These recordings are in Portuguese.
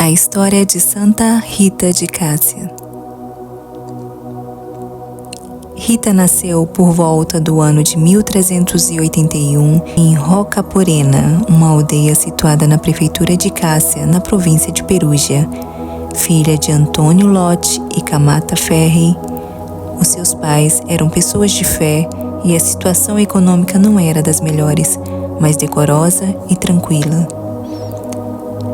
A história de Santa Rita de Cássia. Rita nasceu por volta do ano de 1381 em Rocaporena, uma aldeia situada na prefeitura de Cássia, na província de Perúgia. Filha de Antônio Lote e Camata Ferri, os seus pais eram pessoas de fé e a situação econômica não era das melhores, mas decorosa e tranquila.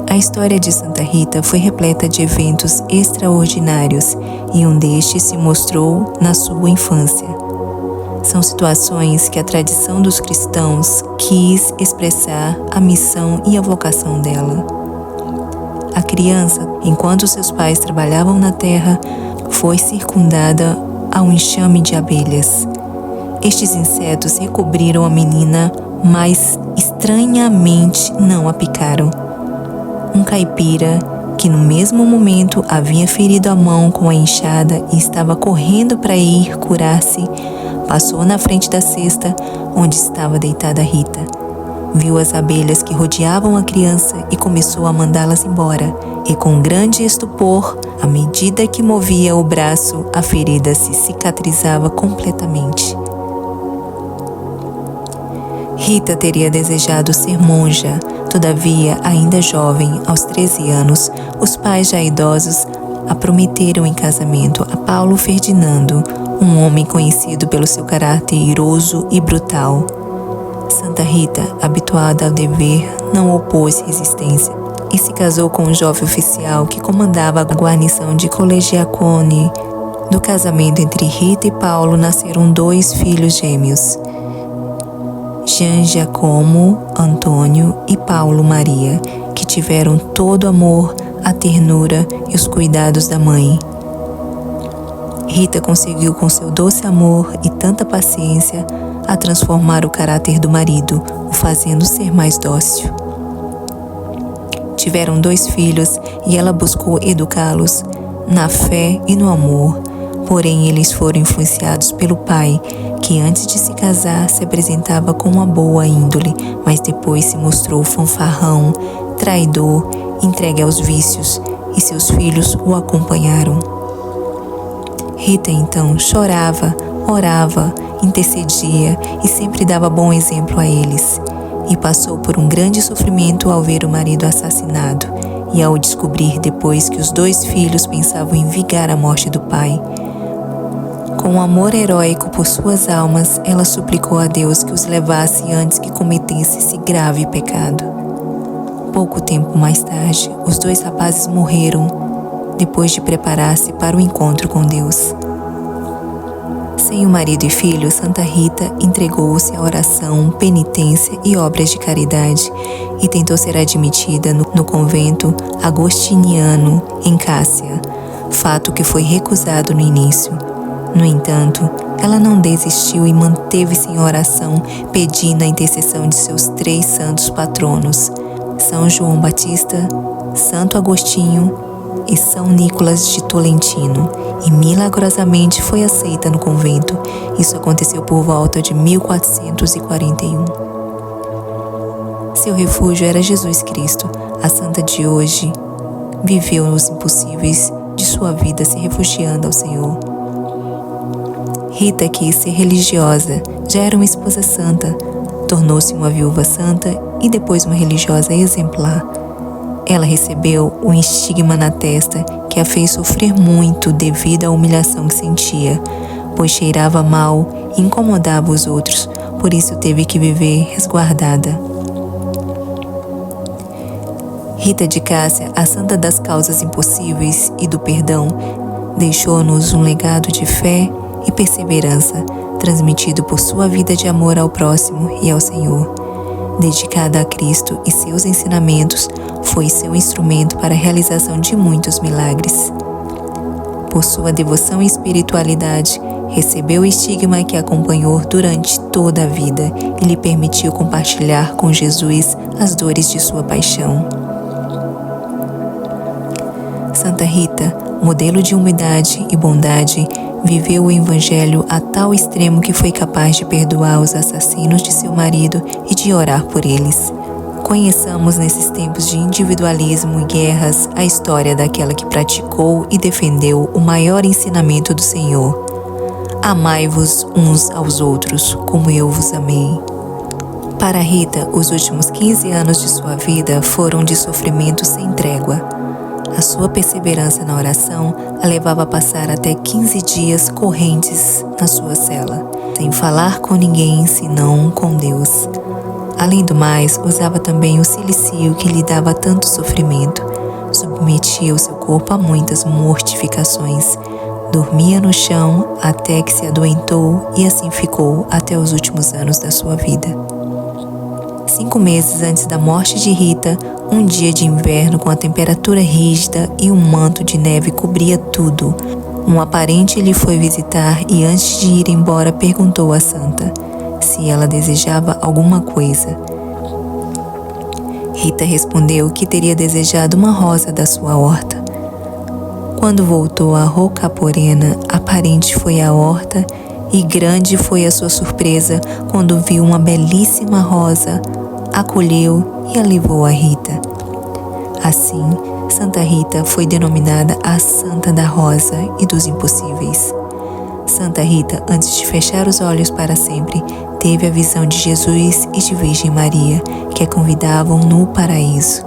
A história de Santa Rita foi repleta de eventos extraordinários e um destes se mostrou na sua infância. São situações que a tradição dos cristãos quis expressar a missão e a vocação dela. A criança, enquanto seus pais trabalhavam na terra, foi circundada a um enxame de abelhas. Estes insetos recobriram a menina, mas estranhamente não a picaram. Um caipira, que no mesmo momento havia ferido a mão com a enxada e estava correndo para ir curar-se, passou na frente da cesta onde estava deitada Rita. Viu as abelhas que rodeavam a criança e começou a mandá-las embora. E com grande estupor, à medida que movia o braço, a ferida se cicatrizava completamente. Rita teria desejado ser monja. Todavia, ainda jovem, aos 13 anos, os pais já idosos a prometeram em casamento a Paulo Ferdinando, um homem conhecido pelo seu caráter iroso e brutal. Santa Rita, habituada ao dever, não opôs resistência e se casou com um jovem oficial que comandava a guarnição de Collegiacone. Do casamento entre Rita e Paulo nasceram 2 filhos gêmeos, Jean Giacomo Antônio e Paulo Maria, que tiveram todo o amor, a ternura e os cuidados da mãe. Rita conseguiu com seu doce amor e tanta paciência a transformar o caráter do marido, o fazendo ser mais dócil. Tiveram 2 filhos e ela buscou educá-los na fé e no amor, porém eles foram influenciados pelo pai, que antes de se casar se apresentava com uma boa índole, mas depois se mostrou fanfarrão, traidor, entregue aos vícios, e seus filhos o acompanharam. Rita então chorava, orava, intercedia e sempre dava bom exemplo a eles, e passou por um grande sofrimento ao ver o marido assassinado e ao descobrir depois que os 2 filhos pensavam em vingar a morte do pai. Com um amor heróico por suas almas, ela suplicou a Deus que os levasse antes que cometesse esse grave pecado. Pouco tempo mais tarde, os 2 rapazes morreram, depois de preparar-se para o encontro com Deus. Sem o marido e filho, Santa Rita entregou-se à oração, penitência e obras de caridade e tentou ser admitida no convento agostiniano em Cássia, fato que foi recusado no início. No entanto, ela não desistiu e manteve-se em oração, pedindo a intercessão de seus 3 santos patronos, São João Batista, Santo Agostinho e São Nicolas de Tolentino, e milagrosamente foi aceita no convento. Isso aconteceu por volta de 1441. Seu refúgio era Jesus Cristo. A santa de hoje viveu os impossíveis de sua vida se refugiando ao Senhor. Rita quis ser religiosa, já era uma esposa santa, tornou-se uma viúva santa e depois uma religiosa exemplar. Ela recebeu um estigma na testa que a fez sofrer muito devido à humilhação que sentia, pois cheirava mal e incomodava os outros, por isso teve que viver resguardada. Rita de Cássia, a santa das causas impossíveis e do perdão, deixou-nos um legado de fé e perseverança, transmitido por sua vida de amor ao próximo e ao Senhor. Dedicada a Cristo e seus ensinamentos, foi seu instrumento para a realização de muitos milagres. Por sua devoção e espiritualidade, recebeu o estigma que a acompanhou durante toda a vida e lhe permitiu compartilhar com Jesus as dores de sua paixão. Santa Rita, modelo de humildade e bondade, viveu o Evangelho a tal extremo que foi capaz de perdoar os assassinos de seu marido e de orar por eles. Conheçamos nesses tempos de individualismo e guerras a história daquela que praticou e defendeu o maior ensinamento do Senhor. Amai-vos uns aos outros, como eu vos amei. Para Rita, os últimos 15 anos de sua vida foram de sofrimento sem trégua. A sua perseverança na oração a levava a passar até 15 dias correntes na sua cela, sem falar com ninguém senão com Deus. Além do mais, usava também o cilicio que lhe dava tanto sofrimento. Submetia o seu corpo a muitas mortificações. Dormia no chão até que se adoentou e assim ficou até os últimos anos da sua vida. 5 meses antes da morte de Rita, um dia de inverno com a temperatura rígida e um manto de neve cobria tudo, um parente lhe foi visitar e antes de ir embora perguntou à santa se ela desejava alguma coisa. Rita respondeu que teria desejado uma rosa da sua horta. Quando voltou a Rocaporena, a parente foi à horta e grande foi a sua surpresa quando viu uma belíssima rosa, acolheu e a levou a Rita. Assim, Santa Rita foi denominada a Santa da Rosa e dos Impossíveis. Santa Rita, antes de fechar os olhos para sempre, teve a visão de Jesus e de Virgem Maria, que a convidavam no paraíso.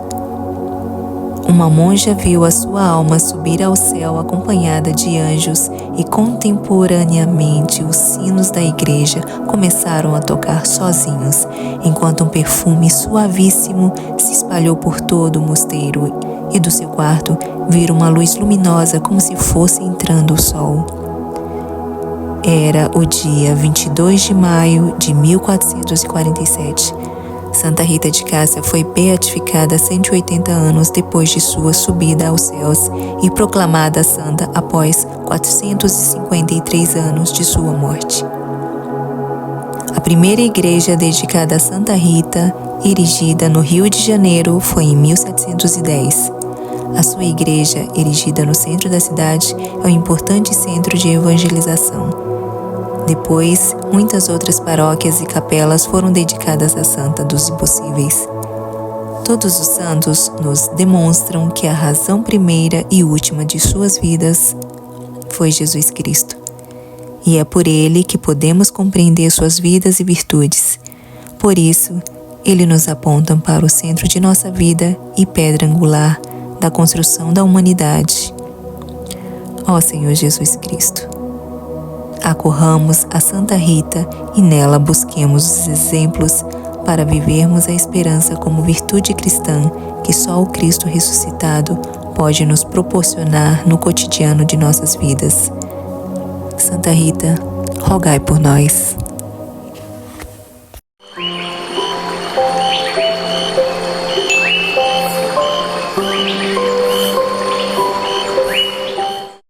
Uma monja viu a sua alma subir ao céu acompanhada de anjos e contemporaneamente os sinos da igreja começaram a tocar sozinhos, enquanto um perfume suavíssimo se espalhou por todo o mosteiro e do seu quarto viram uma luz luminosa como se fosse entrando o sol. Era o dia 22 de maio de 1447. Santa Rita de Cássia foi beatificada 180 anos depois de sua subida aos céus e proclamada santa após 453 anos de sua morte. A primeira igreja dedicada a Santa Rita, erigida no Rio de Janeiro, foi em 1710. A sua igreja, erigida no centro da cidade, é um importante centro de evangelização. Depois, muitas outras paróquias e capelas foram dedicadas à Santa dos Impossíveis. Todos os santos nos demonstram que a razão primeira e última de suas vidas foi Jesus Cristo. E é por ele que podemos compreender suas vidas e virtudes. Por isso, ele nos aponta para o centro de nossa vida e pedra angular da construção da humanidade. Ó Senhor Jesus Cristo, acorramos a Santa Rita e nela busquemos os exemplos para vivermos a esperança como virtude cristã que só o Cristo ressuscitado pode nos proporcionar no cotidiano de nossas vidas. Santa Rita, rogai por nós.